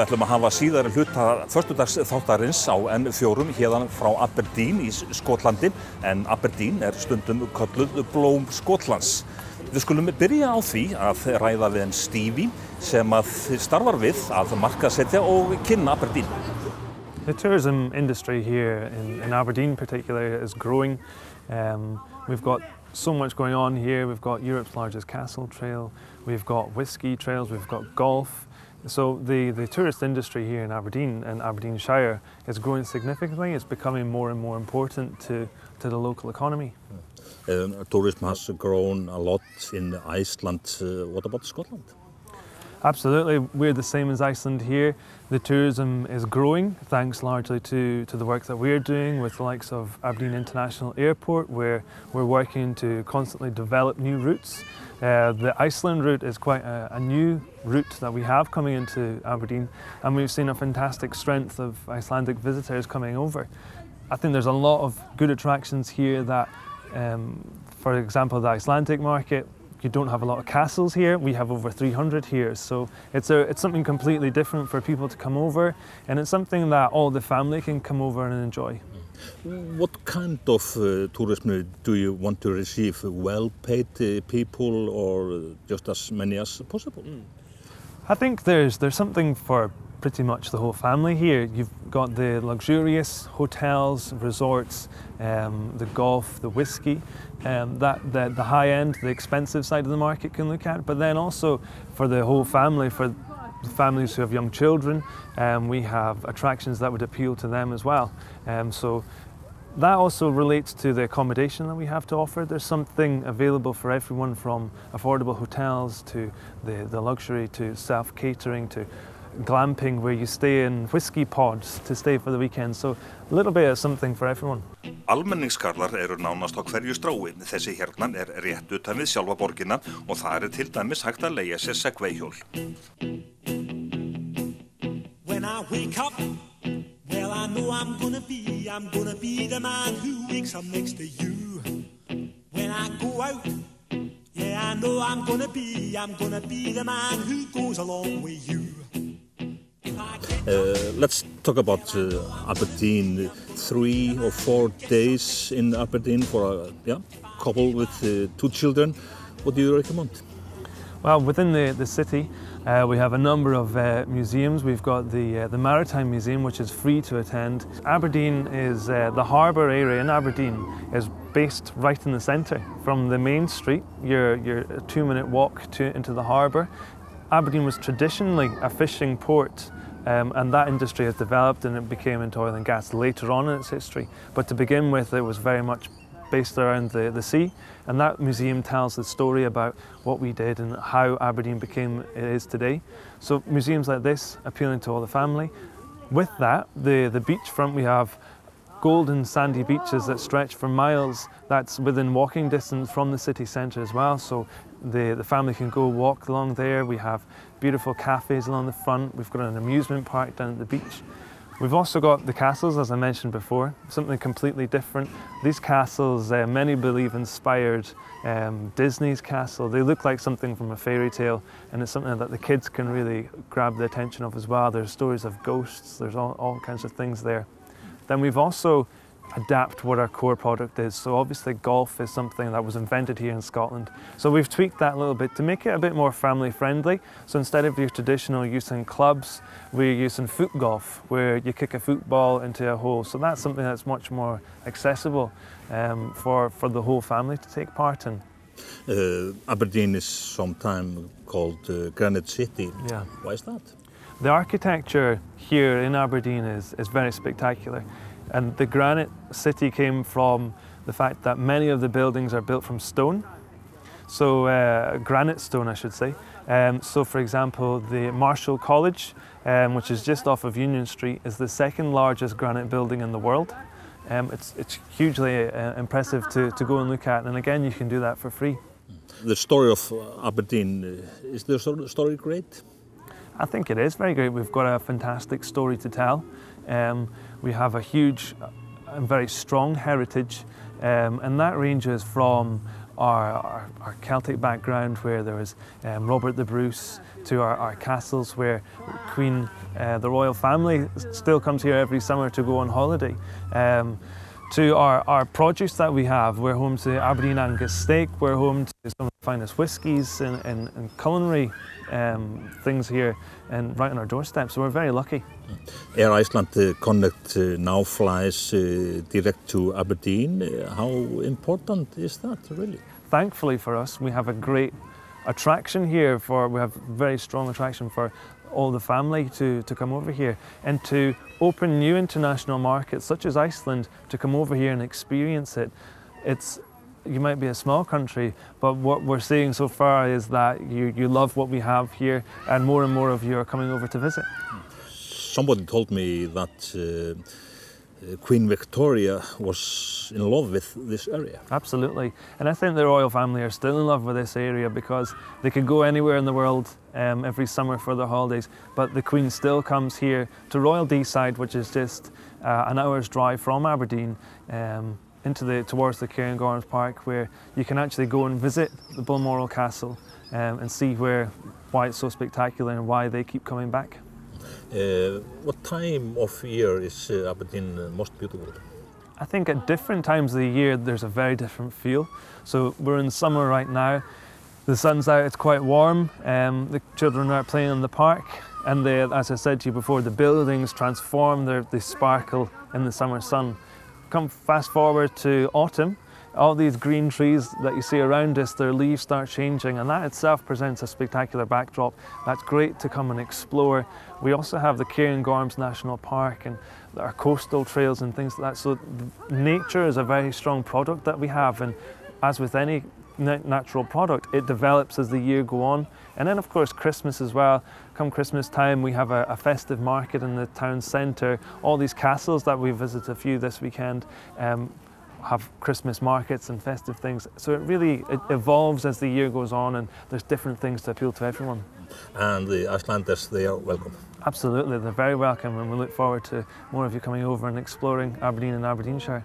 ætlum að hafa síðari hluta föstudagsþáttarins á N4 héðan frá Aberdeen í Skotlandi, en Aberdeen stundum kölluð blóm Skotlands. Við skulum byrja á því að ræða við Stevie sem starfar við að markaðssetja og kynna Aberdeen. The tourism industry here in Aberdeen particularly is growing. We've got so much going on here. We've got Europe's largest castle trail, we've got whiskey trails, we've got golf. So the tourist industry here in Aberdeen and Aberdeenshire is growing significantly. It's becoming more and more important to the local economy. Tourism has grown a lot in Iceland. What about Scotland? Absolutely, we're the same as Iceland here. The tourism is growing thanks largely to the work that we're doing with the likes of Aberdeen International Airport, where we're working to constantly develop new routes. The Iceland route is quite a new route that we have coming into Aberdeen, and we've seen a fantastic strength of Icelandic visitors coming over. I think there's a lot of good attractions here that, for example, the Icelandic market, you don't have a lot of castles here. We have over 300 here, so it's something completely different for people to come over, and it's something that all the family can come over and enjoy. What kind of tourism do you want to receive? Well-paid people, or just as many as possible? I think there's something for pretty much the whole family here. You've got the luxurious hotels, resorts, the golf, the whiskey, the high end, the expensive side of the market can look at, but then also for the whole family, for the families who have young children, we have attractions that would appeal to them as well. So that also relates to the accommodation that we have to offer. There's something available for everyone, from affordable hotels to the luxury, to self-catering, to glamping where you stay in whiskey pods to stay for the weekend. So a little bit of something for everyone. Almenningskarlar nánast á hverju strái. Þessi hérna rétt utan við sjálfa borgina og það til dæmis hægt að leigja sér segwayhjól. When I wake up, well I know I'm gonna be the man who wakes up next to you. When I go out, yeah I know I'm gonna be the man who goes along with you. Let's talk about Aberdeen. 3 or 4 days in Aberdeen for a couple with 2 children. What do you recommend? Well, within the city, we have a number of museums. We've got the Maritime Museum, which is free to attend. Aberdeen is the harbour area in Aberdeen is based right in the centre. From the main street, you're a 2-minute walk into the harbour. Aberdeen was traditionally a fishing port. And that industry has developed and it became into oil and gas later on in its history. But to begin with, it was very much based around the sea, and that museum tells the story about what we did and how Aberdeen became it is today. So museums like this appealing to all the family. With that, the beachfront, we have golden sandy beaches that stretch for miles. That's within walking distance from the city centre as well, so the family can go walk along there. We have beautiful cafes along the front. We've got an amusement park down at the beach. We've also got the castles, as I mentioned before, something completely different. These castles, many believe inspired Disney's castle. They look like something from a fairy tale, and it's something that the kids can really grab the attention of as well. There's stories of ghosts, there's all kinds of things there. Then we've also adapt what our core product is. So obviously golf is something that was invented here in Scotland. So we've tweaked that a little bit to make it a bit more family friendly. So instead of your traditional using clubs, we're using foot golf, where you kick a football into a hole. So that's something that's much more accessible for the whole family to take part in. Aberdeen is sometimes called Granite City. Yeah. Why is that? The architecture here in Aberdeen is very spectacular. And the granite city came from the fact that many of the buildings are built from stone. So granite stone, I should say. So for example, the Marshall College, which is just off of Union Street, is the second largest granite building in the world. It's hugely impressive to go and look at, and again, you can do that for free. The story of Aberdeen, is the story great? I think it is very great. We've got a fantastic story to tell. We have a huge and very strong heritage, and that ranges from our Celtic background, where there was Robert the Bruce, to our castles where Queen, the royal family, still comes here every summer to go on holiday. To our produce that we have. We're home to Aberdeen Angus steak, we're home to some of the finest whiskies and culinary things here and right on our doorstep, so we're very lucky. Air Iceland Connect now flies direct to Aberdeen. How important is that, really? Thankfully for us, we have a great attraction here. We have very strong attraction for all the family to come over here, and to open new international markets such as Iceland to come over here and experience it. You might be a small country, but what we're seeing so far is that you love what we have here, and more of you are coming over to visit. Somebody told me that Queen Victoria was in love with this area. Absolutely, and I think the royal family are still in love with this area because they could go anywhere in the world every summer for their holidays, but the Queen still comes here to Royal Deeside, which is just an hour's drive from Aberdeen, towards the Cairngorms Park, where you can actually go and visit the Balmoral Castle and see why it's so spectacular and why they keep coming back. What time of year is Aberdeen most beautiful? I think at different times of the year there's a very different feel. So we're in summer right now, the sun's out, it's quite warm, the children are playing in the park, and as I said to you before, the buildings transform, they sparkle in the summer sun. Come fast forward to autumn, all these green trees that you see around us, their leaves start changing, and that itself presents a spectacular backdrop. That's great to come and explore. We also have the Cairngorms National Park and our coastal trails and things like that. So nature is a very strong product that we have, and as with any natural product, it develops as the year go on. And then of course Christmas as well. Come Christmas time, we have a festive market in the town centre. All these castles that we visited a few this weekend have Christmas markets and festive things. So it evolves as the year goes on, and there's different things to appeal to everyone. And the Icelanders, they are welcome? Absolutely, they're very welcome, and we look forward to more of you coming over and exploring Aberdeen and Aberdeenshire.